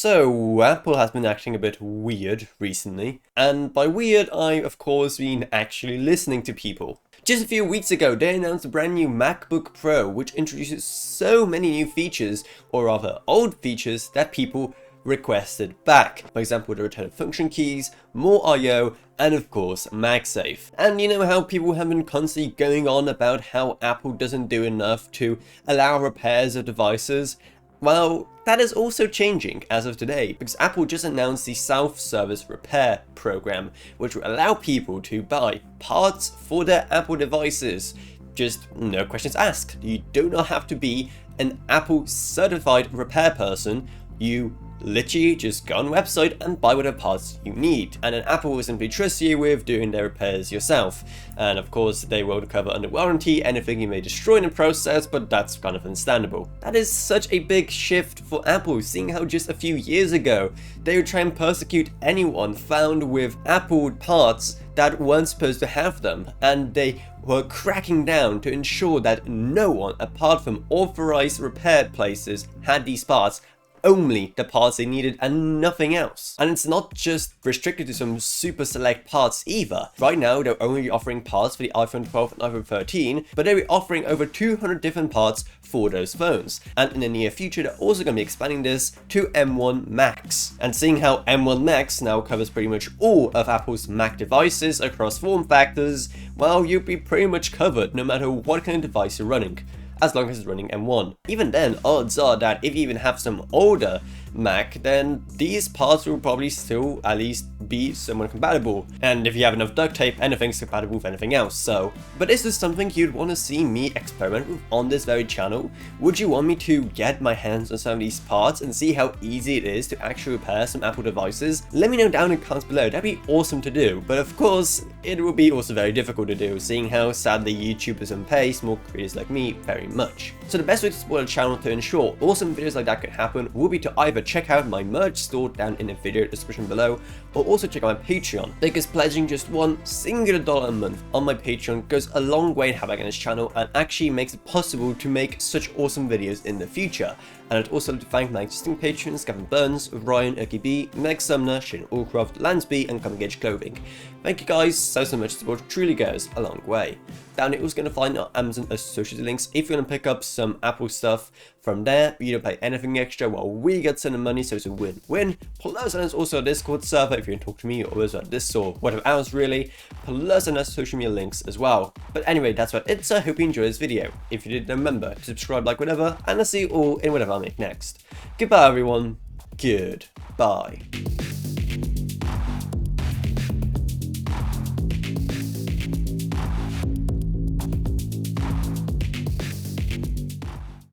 So, Apple has been acting a bit weird recently, and by weird I of course mean actually listening to people. Just a few weeks ago they announced a brand new MacBook Pro which introduces so many new features, or rather old features, that people requested back. For example, the return of function keys, more I/O, and of course MagSafe. And you know how people have been constantly going on about how Apple doesn't do enough to allow repairs of devices? Well, that is also changing as of today, because Apple just announced the self-service repair program, which will allow people to buy parts for their Apple devices. Just no questions asked. You do not have to be an Apple certified repair person. You literally just go on the website and buy whatever parts you need, and then Apple will simply trust you with doing their repairs yourself. And of course they will cover under warranty anything you may destroy in the process, but that's kind of understandable. That is such a big shift for Apple, seeing how just a few years ago they would try and persecute anyone found with Apple parts that weren't supposed to have them, and they were cracking down to ensure that no one apart from authorized repair places had these parts, only the parts they needed and nothing else. And it's not just restricted to some super select parts either. Right now they're only offering parts for the iPhone 12 and iPhone 13, but they'll be offering over 200 different parts for those phones. And in the near future they're also going to be expanding this to M1 Max. And seeing how M1 Max now covers pretty much all of Apple's Mac devices across form factors, well, you'll be pretty much covered no matter what kind of device you're running, as long as it's running M1. Even then, odds are that if you even have some older Mac, then these parts will probably still at least be somewhat compatible. And if you have enough duct tape, anything's compatible with anything else, so. But is this something you'd want to see me experiment with on this very channel? Would you want me to get my hands on some of these parts and see how easy it is to actually repair some Apple devices? Let me know down in the comments below, that'd be awesome to do. But of course, it will be also very difficult to do, seeing how sadly YouTube doesn't pay small creators like me very much. So the best way to support the channel to ensure awesome videos like that could happen will be to either check out my merch store down in the video description below, or also check out my Patreon, because pledging just one singular dollar a month on my Patreon goes a long way in helping this channel and actually makes it possible to make such awesome videos in the future. And I'd also like to thank my existing patrons, Gavin Burns, Ryan, Erky B, Meg Sumner, Shane Allcroft, Lansby, and Come Gauge Clothing. Thank you guys so much, support truly goes a long way. Down you're also going to find our Amazon associated links if you want to pick up some Apple stuff from there. You don't pay anything extra while we get some money, so it's a win-win. Plus, there's also a Discord server if you want to talk to me or others about this or whatever else really. Plus, and there's social media links as well. But anyway, that's about it, so I hope you enjoyed this video. If you did, remember to subscribe, like, whatever, and I'll see you all in whatever I make next. Goodbye everyone. Goodbye.